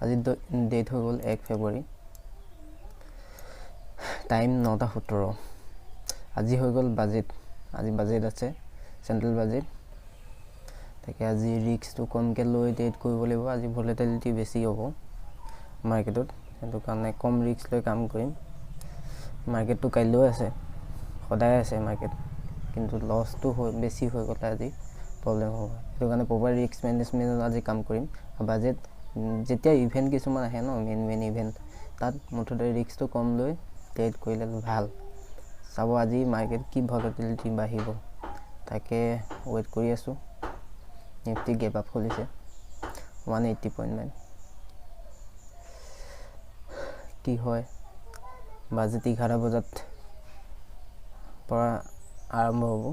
আজি ডেট হৈ গ'ল 1 ফেব্ৰুৱাৰী, টাইম 9:17। আজি হৈ গ'ল বাজেট, আজি বাজেট আছে চেণ্ট্ৰেল বাজেট। তাকে আজি ৰিস্কটো কমকৈ লৈ ট্ৰেড কৰিব লাগিব। আজি ভলেটিলিটি বেছি হ'ব মাৰ্কেটত, সেইটো কাৰণে কম ৰিস্ক লৈ কাম কৰিম। মাৰ্কেটটো কাইলৈও আছে, সদায় আছে মাৰ্কেট, কিন্তু লছটো বেছি হৈ গ'লে আজি প্ৰব্লেম হ'ব। সেইটো কাৰণে প্ৰপাৰ ৰিস্ক মেনেজমেণ্টত আজি কাম কৰিম। বাজেট যেতিয়া ইভেণ্ট কিছুমান আহে ন, মেইন ইভেণ্ট, তাত মুঠতে ৰিস্কটো কম লৈ ট্ৰেড কৰিলে ভাল। চাব আজি মাৰ্কেট কি ভলেটিলিটি বাঢ়িব, তাকে ৱেইট কৰি আছোঁ। নিফটি গেপ আপ খুলিছে 180.9। কি হয় বাজেট 11 বজাত পৰা আৰম্ভ হ'ব।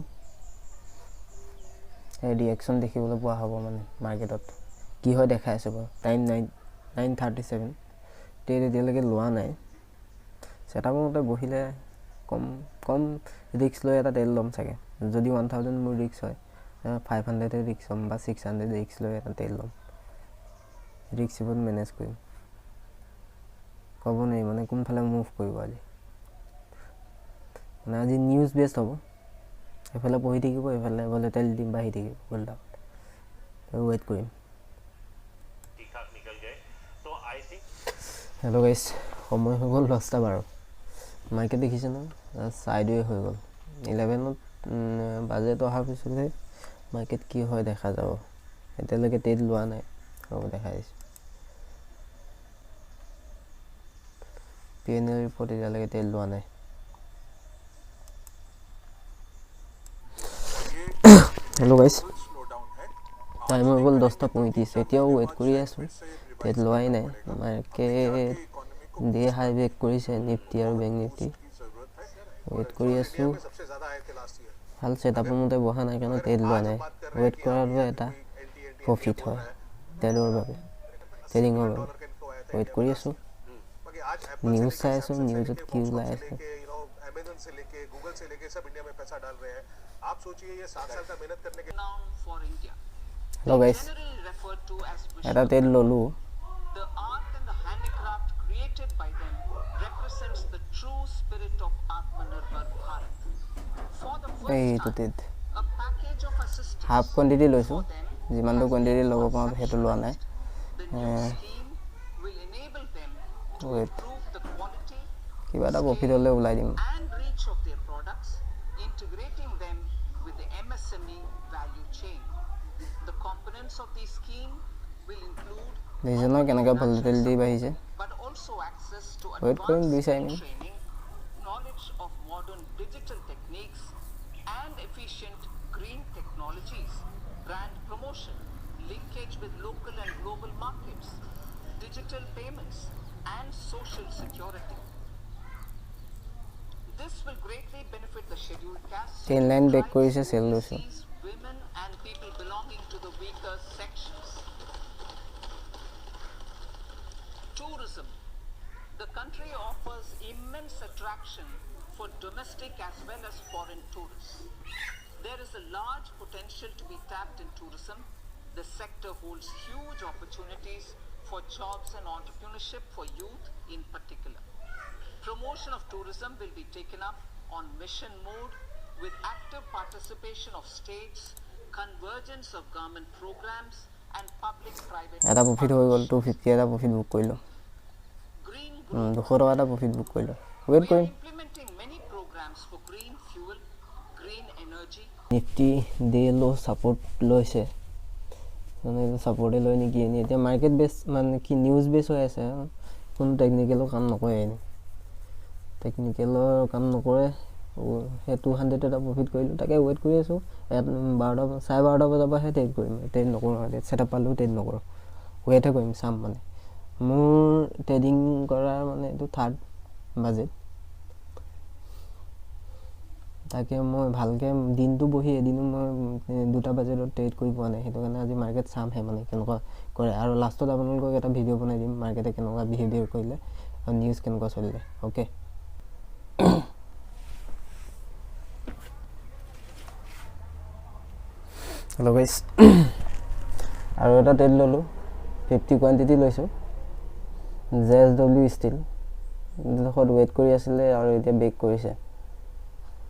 এই ৰিয়েকশ্যন দেখিবলৈ পোৱা হ'ব মানে মাৰ্কেটত কি হয় দেখাই আছে বাৰু। টাইম 9:37। ট্ৰেড এতিয়ালৈকে লোৱা নাই। ছেটআপৰ মতে বহিলে কম ৰিস্ক লৈ এটা ট্ৰেড ল'ম চাগে। যদি 1000 মোৰ ৰিস্ক হয়, 500 ৰিস্ক ল'ম বা 600 ৰিস্ক লৈ এটা ট্ৰেড ল'ম। ৰিস্ক হিচাপত মেনেজ কৰিম। ক'ব নোৱাৰি মানে কোনফালে মুভ কৰিব আজি। মানে আজি নিউজ বেষ্ট হ'ব, এইফালে পঢ়ি থাকিব, এইফালে ভলেটিলিটি বাঢ়ি থাকিব উল্টা। ৱেইট কৰিম। হেল্ল' গাইছ, সময় হৈ গ'ল 10:12। মাৰ্কেট দেখিছে ন, চাইডৱে হৈ গ'ল। 11ত বাজেট অহাৰ পিছতহে মাৰ্কেট কি হয় দেখা যাব। এতিয়ালৈকে ট্ৰেড লোৱা নাই, হ'ব দেখাই দিছোঁ। P&L ৰিপৰ্ট এতিয়ালৈকে ট্ৰেড লোৱা নাই। হেল্ল' গাইছ, টাইম হৈ গ'ল 10:35। এতিয়াও ৱেইট কৰি আছোঁ, ট্ৰেড লোৱাই নাই। মাৰ্কেট ডে হাই ব্ৰেক কৰিছে নিফটি আৰু বেংক নিফটি। ৱেইট কৰি আছোঁ। ভাল ছেটআপৰ মতে বহা নাই কাৰণে ট্ৰেড লোৱা নাই। ৱেইট কৰাটো এটা প্ৰফিট হয় ট্ৰেডৰ বাবে, ট্ৰেডিঙৰ বাবে। ৱেইট কৰি আছোঁ, নিউজ চাই আছোঁ, নিউজত কি ওলাই আছে। হেল্ল' গাইছ, এটা ট্ৰেড ল'লোঁ। এইটো ট্ৰেড হাফ কোৱাণ্টিটি লৈছোঁ, যিমানটো কোৱাণ্টিটি ল'ব পাৰোঁ সেইটো লোৱা নাই। ৱেইট কিবা এটা প্ৰফিট হ'লে ওলাই দিম। ৰিজনৰ কেনেকৈ ভলেটিলিটি বাঢ়িছে, ৱেইট কৰিম 2-4 মিনিট। ট্ৰেইন লাইন ব্ৰেক কৰিছে, চেল লৈছোঁ। The country offers immense attraction for domestic as well as foreign tourists. There is a large potential to be tapped in tourism. The sector holds huge opportunities for jobs and entrepreneurship for youth in particular. Promotion of tourism will be taken up on mission mode with active participation of states, convergence of government programs and public-private. এটা profit হৈ গ'ল 250, এটা profit book কৰিলোঁ। 200 টকা এটা profit book কৰিলোঁ। Weight কৰিম। Nifty day ল' ছাপোৰ্ট লৈছে, মানে এইটো ছাপোৰ্টে লয় নেকি এনেই। এতিয়া মাৰ্কেট বেছ মানে কি নিউজ বেছ হৈ আছে, কোনো টেকনিকেলৰ কাম নকৰে। এনেই টেকনিকেলৰ কাম নকৰে। সেই 200 এটা প্ৰফিট কৰিলোঁ, তাকে ৱেইট কৰি আছোঁ। 12:30 বজাৰ পৰাহে ট্ৰেড কৰিম। ট্ৰেড নকৰোঁ আৰু ছেটআপ পালেও ট্ৰেড নকৰোঁ, ৱেইটহে কৰিম, চাম মানে। মোৰ ট্ৰেডিং কৰাৰ মানে এইটো 3rd বাজেট। তাকে মই ভালকৈ দিনটো বহি এদিনো মই 2টা বাজেটত ট্ৰেড কৰি পোৱা নাই। সেইটো কাৰণে আজি মাৰ্কেট চামহে মানে কেনেকুৱা কৰে। আৰু লাষ্টত আপোনালোকক এটা ভিডিঅ' বনাই দিম মাৰ্কেটে কেনেকুৱা বিহেভিয়াৰ কৰিলে আৰু নিউজ কেনেকুৱা চলিলে। অ'কে, হেল্ল' গাইছ, আৰু এটা ট্ৰেড ল'লোঁ। 50 কোৱাণ্টিটি লৈছোঁ। JSW ষ্টিল ডোখৰত ৱেইট কৰি আছিলে আৰু এতিয়া বেক কৰিছে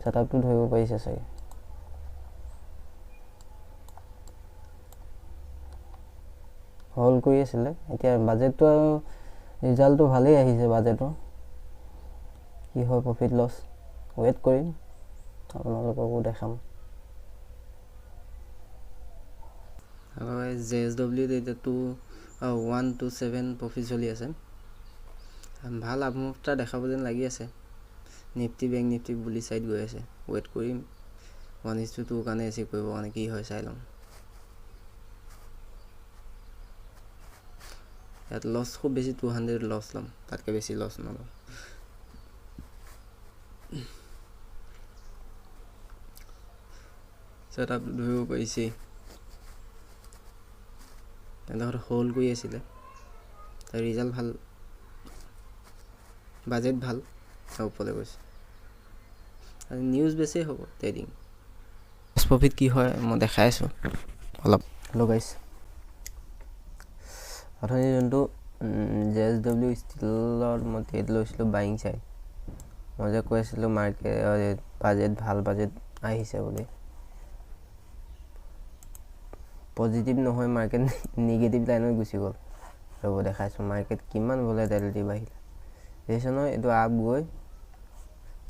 সেটআপটো ধৰিব পাৰিছে চাগে হল কৰি আছিলে এতিয়া বাজেটটো ৰিজাল্টটো ভালেই আহিছে বাজেটৰ কি হয় প্ৰফিট লছ ৱেইট কৰিম আপোনালোককো দেখাম আৰু JSW এতিয়াতো 127 প্ৰফিট চলি আছে ভাল আপমুভটা দেখাব যেন লাগি আছে নিফটি বেংক নিফটি বুলি সাইড গৈ আছে ৱেইট কৰিম 1:2 কাৰণে এসি কৰিব কাৰণে কি হয় চাই লম ইয়াত লছ খুব বেছি 200 লছ লম তাতকে বেছি লছ নলম সেটআপ ধৰিব পাৰিছে এনেহৰ হোল্ড কৰি আছিল তাৰ ৰিজাল্ট ভাল বাজেট ভাল ওপৰলৈ গৈছে আৰু নিউজ বেছি হ'ব ট্ৰেডিং প্ৰফিট কি হয় মই দেখাই আছো অলপ লগাইছে অথনি যোনটো JSW ষ্টিলৰ মই ট্ৰেড লৈছিলো বাইং চাইড মই যে কৈ আছিলো মাৰ্কেট বাজেট ভাল বাজেট আহিছে বুলি পজিটিভ নহয় মাৰ্কেট নেগেটিভ লাইনত গুচি গ'ল ৰব দেখাইছো মাৰ্কেট কিমান ভলাটিলিটি বাঢ়িলে দেখিছ ন এটো আপ গৈ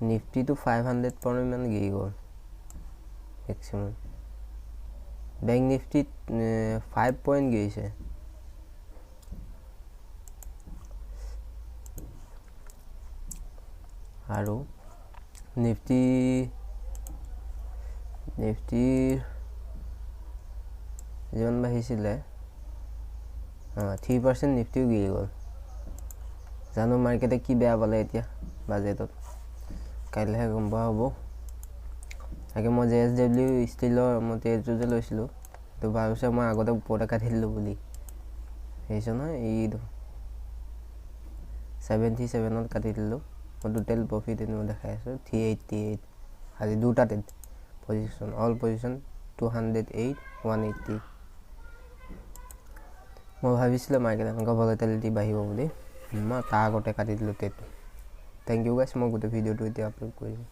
নিফটি টু 500 পইণ্ট মান গৈ গ'ল ম্যাক্সিমাম বেংক নিফটি 5 পইণ্ট গৈছে আৰু নিফটি যেন বাহিছিলে 3% নিফটিও গৈ গ'ল জানো মাৰ্কেটে কি বেয়া পালে এতিয়া বাজেটত কাইলৈহে গম পোৱা হ'ব আগে মই JSW ষ্টিলৰ মই ট্ৰেডটো যে লৈছিলো তো ভাবিছে মই আগতে ওপৰতে কাটি দিলো বুলি হেইছ ন এইটো 77 ত কাটি দিলো মই টোটাল প্ৰফিট এনো দেখাই আছো 388 আজি দুটা ট্ৰেড পজিশন অল পজিশন 208 180 মই ভাবিছিলো মাৰ্কেট এনেকা ভলাটিলিটি বাঢ়িব বুলি মই তাৰ আগতে কাটি দিলো ট্ৰেড থ্যাংক ইউ গাইস মই গোটে ভিডিওটো এতিয়া আপলোড কৰিম